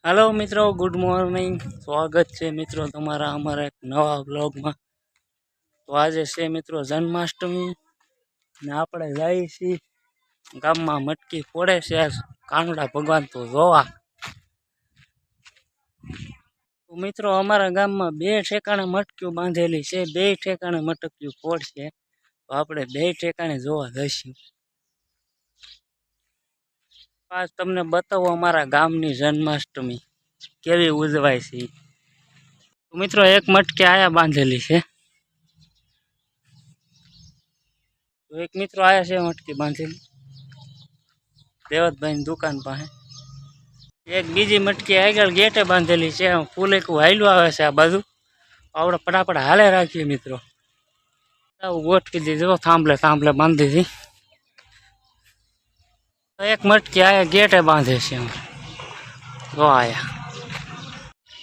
Hello मित्रों, good morning. स्वागत है मित्रों तमारा अमरा एक नवा ब्लॉग में। तो आज से मित्रों जन्माष्टमी ने आपणे जाई छी गाम में मटकी फोड़े से आज कानुड़ा भगवान तो जोवा। तो मित्रों अमरा गाम में बे ठेकाणे मटकियों बांधेली है, बे ठेकाणे मटकियों फोड़शे। तो आपणे बे ठेकाणे जोवा जईशुं। आज तमने बतावो अमरा गामनी जन्माष्टमी केवी उजवाय छे। तो मित्रों एक मटकी आया बांधेली है, तो एक मित्रों आया से मटकी बांधेली देवत भाई दुकान पासे। एक बीजी मटकी आगळ गेटे बांधेली है, फूल एक हाइलू आवे छे आ बाजू। आवड़े फटाफट हाले राखीए मित्रों। गोठवी दीधो थांभले थांभले बांधी दी। एक मटकी आया गेटे बांधे छे, तो आया।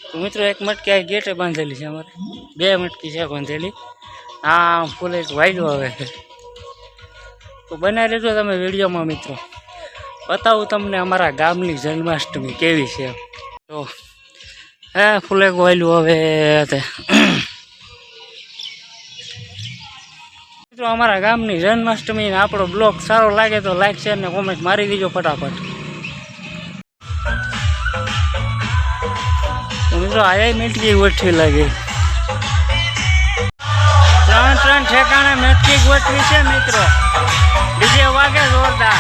तो मित्रों एक मटकी आया गेटे बांधेली है, अमारे बे मटकी है बांधेली। हाँ फूल एक वाइडो आवे छे। तो बनावी लेजो तमे विडियो में मित्रों। बताऊँ तमने अमरा गामनी जन्माष्टमी केवी छे। तो फूल एक वाइलू आवे मित्रों अमरा गामनी जन्माष्टमी ने आपणो ब्लॉग सारो लागे तो लाइक शेयर ने कॉमेंट मारी दीजो फटाफट। तो मित्रों आया मटकी गोठवी लगी, त्रण ठेकाणे मटकी गोठवी छे मित्रों। डीजे वागे जोरदार।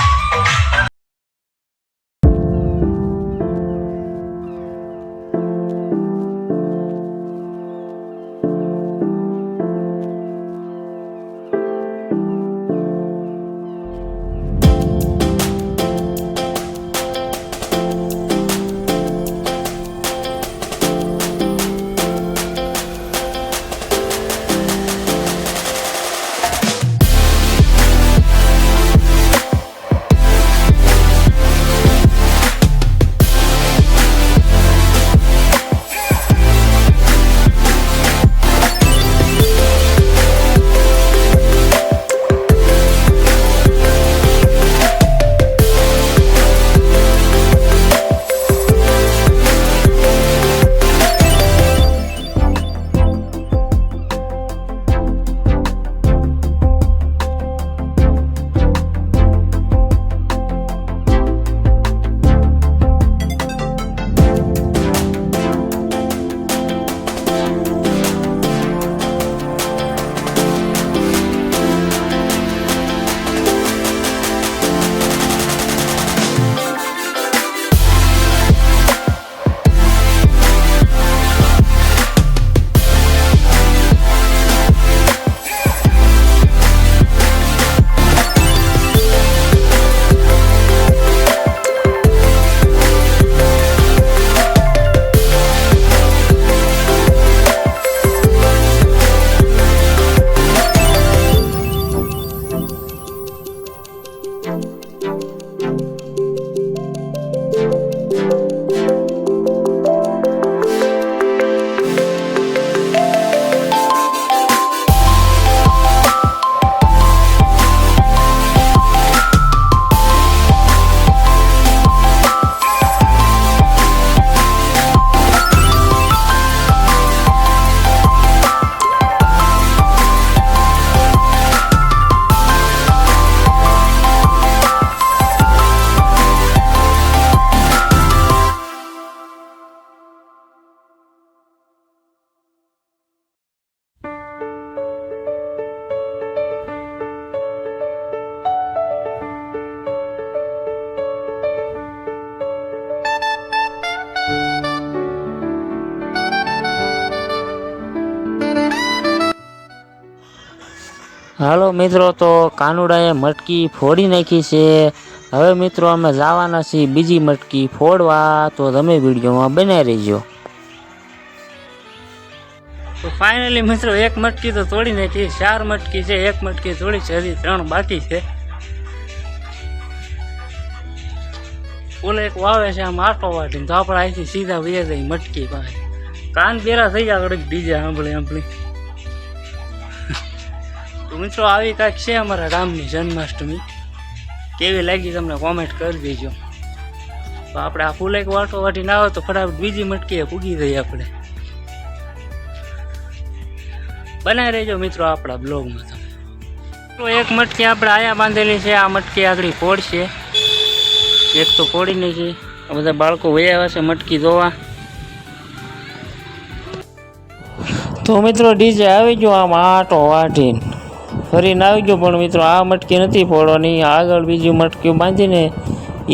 हालो मित्रों, तो कानुड़ाए मटकी फोड़ी नाखी छे। हवे मित्रों अमे जावाना छीए बीजी मटकी फोड़वा। तो तमे विडियो में बने रहीजो। तो फाइनली मित्रों एक मटकी तो तोड़ी नाखी, 4 मटकी छे। एक मटकी तोड़ी छे, हजी 3 बाकी छे। फूल एक वावे छे आम आटो वाटीने, तो आपणे અહીંથી सीधा वया जाई मटकी पासे। कान बेरा थई जा घડીક डीजे સાંભળી સાંભળી। तो मित्रों આવી કાંઈક છે અમારા ગામની જન્માષ્ટમી। કેવી લાગી તમને કોમેન્ટ કરી દેજો। તો આપણે આ ફૂલ એક વાટો વાટીને આવે તો ફટાફટ બીજી મટકીએ પૂગી જઈએ આપણે. બનાવી રહેજો મિત્રો આપણા બ્લોગમાં તમે. તો એક મટકી આપણે આયા બાંધેલી છે, આ મટકી આગળ ફોડશે, એક તો ફોડીને છે. આ બધા બાળકો વયા હશે મટકી જોવા. તો મિત્રો ડીજે આવી ગયો આમ આટો વાટીને ફરીને આવી ગયો, પણ મિત્રો આ મટકી નથી ફોડવાની. આગળ બીજી મટકી બાંધીને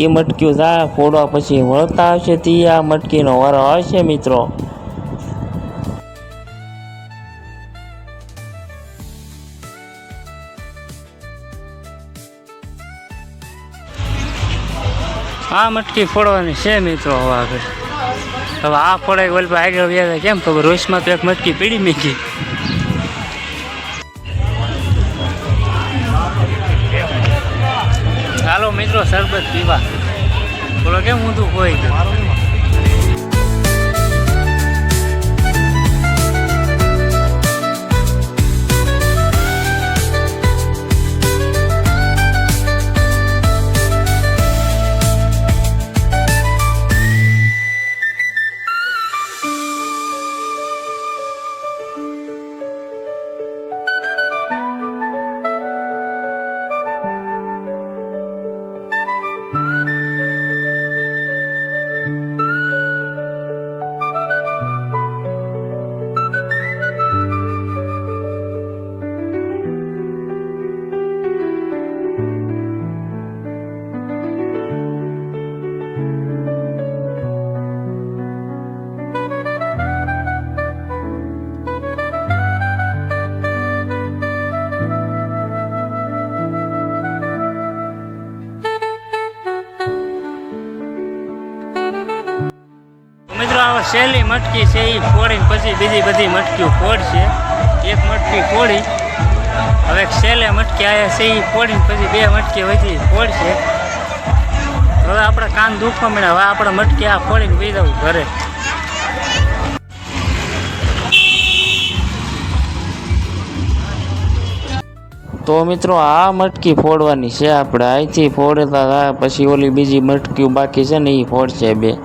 એ મટકીઓ થાય ફોડવા પછી વળતા આવશે તે આ મટકીનો વારો આવશે મિત્રો. આ મટકી ફોડવાની છે મિત્રો. હવે આગળ હવે આ ફોડાય ઓલ આગળ વ્યાજ કેમ ખબર, રોશમાં તો એક મટકી પીડી મીકી. ચાલો મિત્રો શરબત પીવા. બોલો કેમ ઊંધું કોઈ સહેલી મટકી છે એ ફોડીને પછી બીજી બધી મટકીઓ ફોડશે. એક મટકી ફોડી હવે સહેલે મટકી આવ્યા છે એ ફોડીને પછી બે મટકી વધી ફોડશે. હવે આપણે કાન દુખવા મળ્યા, હવે આપણે મટકી આ ફોડીને બી જવું ઘરે. તો મિત્રો આ મટકી ફોડવાની છે આપણે. અહીંથી ફોડતા પછી ઓલી બીજી મટકીઓ બાકી છે ને એ ફોડશે બે.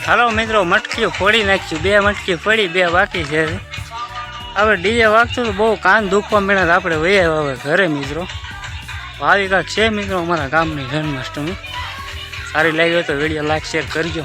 હાલો મિત્રો મટકીઓ ફોડી નાખ્યું, બે મટકી ફોડી, બે બાકી છે. હવે ડીજે વાગતું તો બહુ કાન દુખવા મળ્યા, આપણે વૈયા હવે ઘરે મિત્રો. આવી કાંક છે મિત્રો અમારા ગામની જન્માષ્ટમી. સારી લાગી હોય તો વિડીયો લાઈક શેર કરજો.